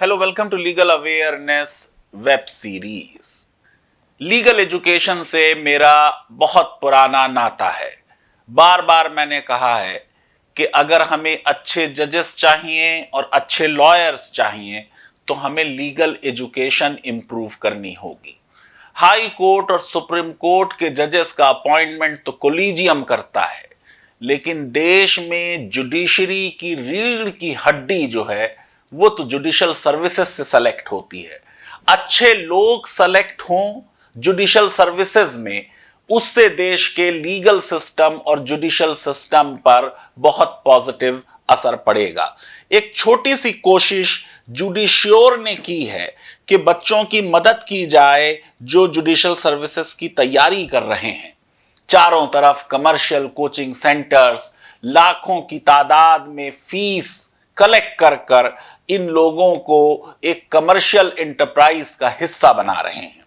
Hello, welcome to legal awareness web series. Legal education से मेरा बहुत पुराना नाता है। बार बार मैंने कहा है कि अगर हमें अच्छे जजेस चाहिए और अच्छे लॉयर्स चाहिए तो हमें लीगल एजुकेशन इंप्रूव करनी होगी। हाई कोर्ट और सुप्रीम कोर्ट के जजेस का अपॉइंटमेंट तो कोलिजियम करता है, लेकिन देश में जुडिशरी की रीढ़ की हड्डी जो है वो तो जुडिशल सर्विसेज से सेलेक्ट होती है। अच्छे लोग सेलेक्ट हों जुडिशल सर्विसेज में, उससे देश के लीगल सिस्टम और जुडिशल सिस्टम पर बहुत पॉजिटिव असर पड़ेगा। एक छोटी सी कोशिश जुडिश्योर ने की है कि बच्चों की मदद की जाए जो जुडिशल सर्विसेज की तैयारी कर रहे हैं। चारों तरफ कमर्शियल कोचिंग सेंटर्स लाखों की तादाद में फीस कलेक्ट कर कर इन लोगों को एक कमर्शियल एंटरप्राइज का हिस्सा बना रहे हैं।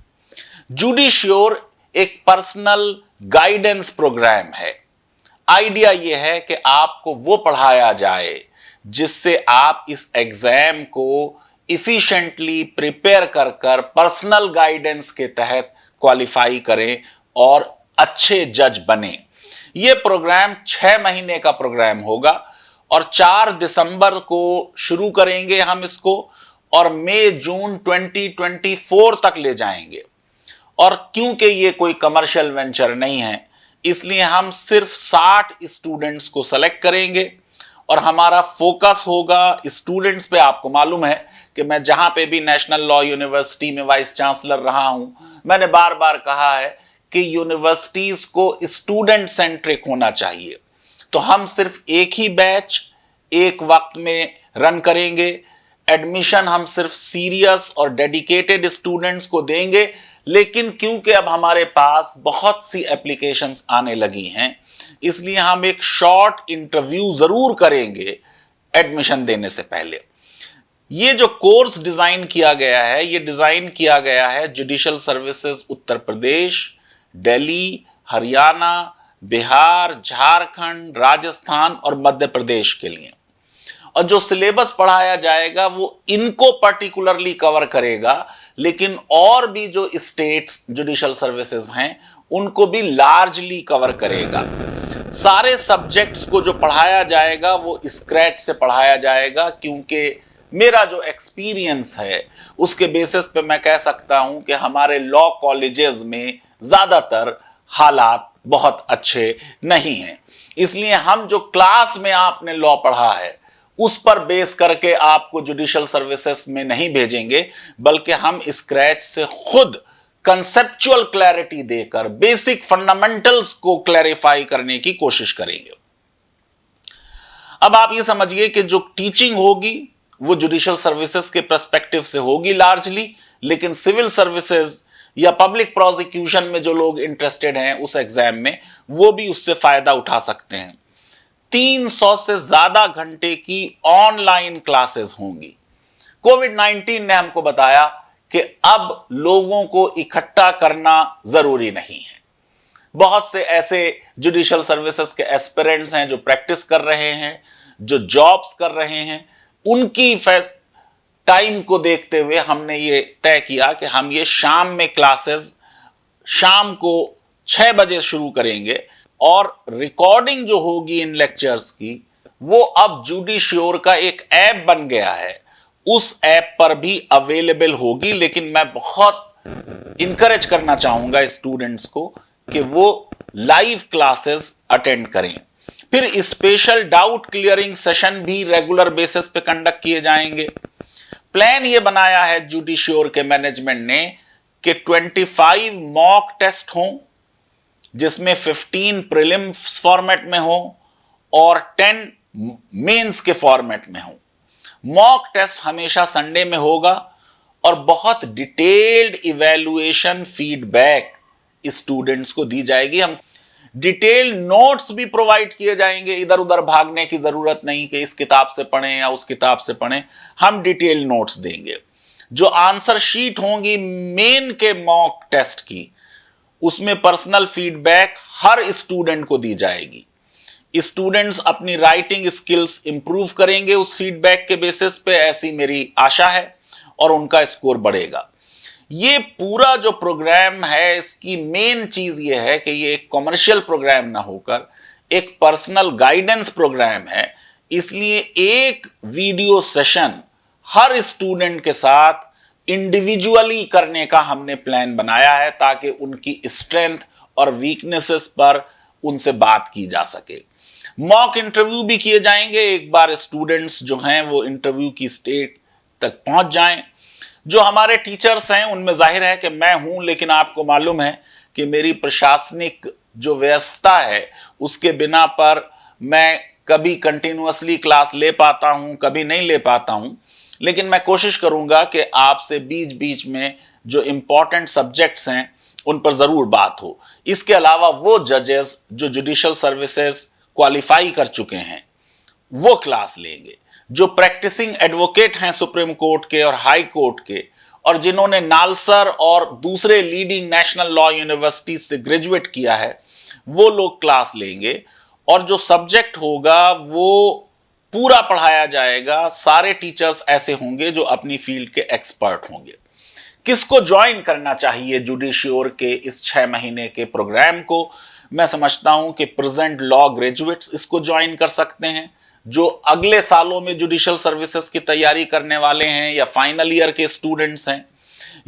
जुडिश्योर एक पर्सनल गाइडेंस प्रोग्राम है। आइडिया यह है कि आपको वो पढ़ाया जाए जिससे आप इस एग्जाम को इफिशिएंटली प्रिपेयर कर कर पर्सनल गाइडेंस के तहत क्वालिफाई करें और अच्छे जज बने। यह प्रोग्राम 6 महीने का प्रोग्राम होगा और 4 दिसंबर को शुरू करेंगे हम इसको और मई जून 2024 तक ले जाएंगे। और क्योंकि ये कोई कमर्शियल वेंचर नहीं है, इसलिए हम सिर्फ 60 स्टूडेंट्स को सेलेक्ट करेंगे और हमारा फोकस होगा स्टूडेंट्स पे। आपको मालूम है कि मैं जहां पे भी नेशनल लॉ यूनिवर्सिटी में वाइस चांसलर रहा हूं, मैंने बार बार कहा है कि यूनिवर्सिटीज को स्टूडेंट सेंट्रिक होना चाहिए। तो हम सिर्फ एक ही बैच एक वक्त में रन करेंगे। एडमिशन हम सिर्फ सीरियस और डेडिकेटेड स्टूडेंट्स को देंगे, लेकिन क्योंकि अब हमारे पास बहुत सी एप्लीकेशंस आने लगी हैं, इसलिए हम एक शॉर्ट इंटरव्यू जरूर करेंगे एडमिशन देने से पहले। ये जो कोर्स डिजाइन किया गया है, ये डिजाइन किया गया है जुडिशल सर्विसेज उत्तर प्रदेश, दिल्ली, हरियाणा, बिहार, झारखंड, राजस्थान और मध्य प्रदेश के लिए। और जो सिलेबस पढ़ाया जाएगा वो इनको पर्टिकुलरली कवर करेगा, लेकिन और भी जो स्टेट्स जुडिशल सर्विसेज हैं उनको भी लार्जली कवर करेगा। सारे सब्जेक्ट्स को जो पढ़ाया जाएगा वो स्क्रैच से पढ़ाया जाएगा, क्योंकि मेरा जो एक्सपीरियंस है उसके बेसिस पे मैं कह सकता हूं कि हमारे लॉ कॉलेजेस में ज्यादातर हालात बहुत अच्छे नहीं हैं। इसलिए हम जो क्लास में आपने लॉ पढ़ा है उस पर बेस करके आपको जुडिशल सर्विसेज में नहीं भेजेंगे, बल्कि हम स्क्रैच से खुद कंसेप्चुअल क्लैरिटी देकर बेसिक फंडामेंटल्स को क्लैरिफाई करने की कोशिश करेंगे। अब आप ये समझिए कि जो टीचिंग होगी वो जुडिशल सर्विसेज के पर्सपेक्टिव से होगी लार्जली, लेकिन सिविल सर्विसेज या पब्लिक प्रोसिक्यूशन में जो लोग इंटरेस्टेड हैं उस एग्जाम में, वो भी उससे फायदा उठा सकते हैं। 300 से ज्यादा घंटे की ऑनलाइन क्लासेस होंगी। कोविड-19 ने हमको बताया कि अब लोगों को इकट्ठा करना जरूरी नहीं है। बहुत से ऐसे जुडिशल सर्विसेज के एस्पिरेंट्स हैं जो प्रैक्टिस कर रहे हैं, जो जॉब्स कर रहे हैं, उनकी टाइम को देखते हुए हमने ये तय किया कि हम ये शाम में क्लासेस शाम को 6 बजे शुरू करेंगे और रिकॉर्डिंग जो होगी इन लेक्चर्स की वो अब जुडिश्योर का एक ऐप बन गया है, उस ऐप पर भी अवेलेबल होगी। लेकिन मैं बहुत इंकरेज करना चाहूंगा स्टूडेंट्स को कि वो लाइव क्लासेस अटेंड करें। फिर स्पेशल डाउट क्लियरिंग सेशन भी रेगुलर बेसिस पे कंडक्ट किए जाएंगे। प्लान ये बनाया है जुडिश्योर के मैनेजमेंट ने कि 25 मॉक टेस्ट हों, जिसमें 15 प्रीलिम्स फॉर्मेट में हो और 10 मेंस के फॉर्मेट में हो। मॉक टेस्ट हमेशा संडे में होगा और बहुत डिटेल्ड इवैल्यूएशन फीडबैक स्टूडेंट्स को दी जाएगी। हम डिटेल्ड नोट्स भी प्रोवाइड किए जाएंगे, इधर उधर भागने की जरूरत नहीं कि इस किताब से पढ़ें या उस किताब से पढ़ें, हम डिटेल्ड नोट्स देंगे। जो आंसर शीट होंगी मेन के मॉक टेस्ट की, उसमें पर्सनल फीडबैक हर स्टूडेंट को दी जाएगी। स्टूडेंट्स अपनी राइटिंग स्किल्स इंप्रूव करेंगे उस फीडबैक के बेसिस पे, ऐसी मेरी आशा है। और उनका स्कोर बढ़ेगा। ये पूरा जो प्रोग्राम है, इसकी मेन चीज ये है कि ये एक कॉमर्शियल प्रोग्राम ना होकर एक पर्सनल गाइडेंस प्रोग्राम है। इसलिए एक वीडियो सेशन हर स्टूडेंट के साथ इंडिविजुअली करने का हमने प्लान बनाया है, ताकि उनकी स्ट्रेंथ और वीकनेसेस पर उनसे बात की जा सके। मॉक इंटरव्यू भी किए जाएंगे, एक बार स्टूडेंट्स जो हैं वो इंटरव्यू की स्टेज तक पहुंच जाएं। जो हमारे टीचर्स हैं उनमें जाहिर है कि मैं हूं, लेकिन आपको मालूम है कि मेरी प्रशासनिक जो व्यवस्था है उसके बिना पर मैं कभी कंटिन्यूअसली क्लास ले पाता हूं, कभी नहीं ले पाता हूं। लेकिन मैं कोशिश करूंगा कि आपसे बीच बीच में जो इंपॉर्टेंट सब्जेक्ट्स हैं उन पर जरूर बात हो। इसके अलावा वो जजेस जो जुडिशियल सर्विसेज क्वालिफाई कर चुके हैं वो क्लास लेंगे, जो प्रैक्टिसिंग एडवोकेट हैं सुप्रीम कोर्ट के और हाई कोर्ट के, और जिन्होंने नालसर और दूसरे लीडिंग नेशनल लॉ यूनिवर्सिटी से ग्रेजुएट किया है, वो लोग क्लास लेंगे। और जो सब्जेक्ट होगा वो पूरा पढ़ाया जाएगा। सारे टीचर्स ऐसे होंगे जो अपनी फील्ड के एक्सपर्ट होंगे। किसको ज्वाइन करना चाहिए जुडिश्योर के इस 6 महीने के प्रोग्राम को? मैं समझता हूं कि प्रेजेंट लॉ ग्रेजुएट्स इसको ज्वाइन कर सकते हैं, जो अगले सालों में जुडिशियल सर्विसेज की तैयारी करने वाले हैं, या फाइनल ईयर के स्टूडेंट्स हैं,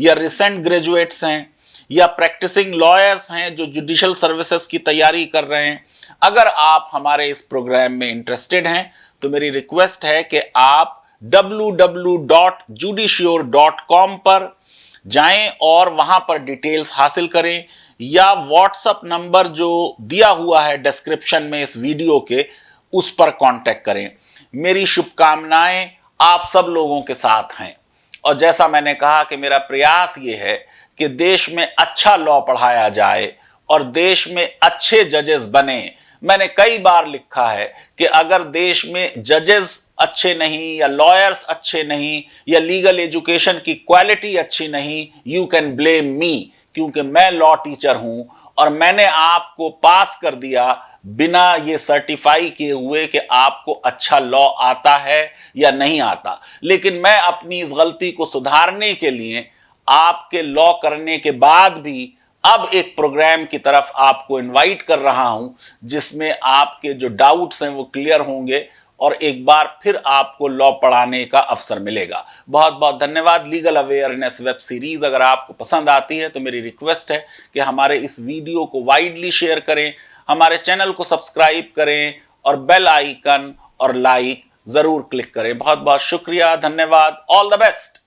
या रिसेंट ग्रेजुएट्स हैं, या प्रैक्टिसिंग लॉयर्स हैं जो जुडिशियल सर्विसेज की तैयारी कर रहे हैं। अगर आप हमारे इस प्रोग्राम में इंटरेस्टेड हैं तो मेरी रिक्वेस्ट है कि आप www.judiciore.com पर जाएं और वहां पर डिटेल्स हासिल करें, या व्हाट्सएप नंबर जो दिया हुआ है डिस्क्रिप्शन में इस वीडियो के, उस पर कांटेक्ट करें। मेरी शुभकामनाएं आप सब लोगों के साथ हैं, और जैसा मैंने कहा कि मेरा प्रयास ये है कि देश में अच्छा लॉ पढ़ाया जाए और देश में अच्छे जजेस बने। मैंने कई बार लिखा है कि अगर देश में जजेस अच्छे नहीं, या लॉयर्स अच्छे नहीं, या लीगल एजुकेशन की क्वालिटी अच्छी नहीं, यू कैन ब्लेम मी, क्योंकि मैं लॉ टीचर हूं और मैंने आपको पास कर दिया बिना ये सर्टिफाई किए हुए कि आपको अच्छा लॉ आता है या नहीं आता। लेकिन मैं अपनी इस गलती को सुधारने के लिए आपके लॉ करने के बाद भी अब एक प्रोग्राम की तरफ आपको इनवाइट कर रहा हूं, जिसमें आपके जो डाउट्स हैं वो क्लियर होंगे और एक बार फिर आपको लॉ पढ़ाने का अवसर मिलेगा। बहुत बहुत धन्यवाद। लीगल अवेयरनेस वेब सीरीज अगर आपको पसंद आती है तो मेरी रिक्वेस्ट है कि हमारे इस वीडियो को वाइडली शेयर करें, हमारे चैनल को सब्सक्राइब करें और बेल आइकन और लाइक जरूर क्लिक करें। बहुत बहुत शुक्रिया, धन्यवाद, ऑल द बेस्ट।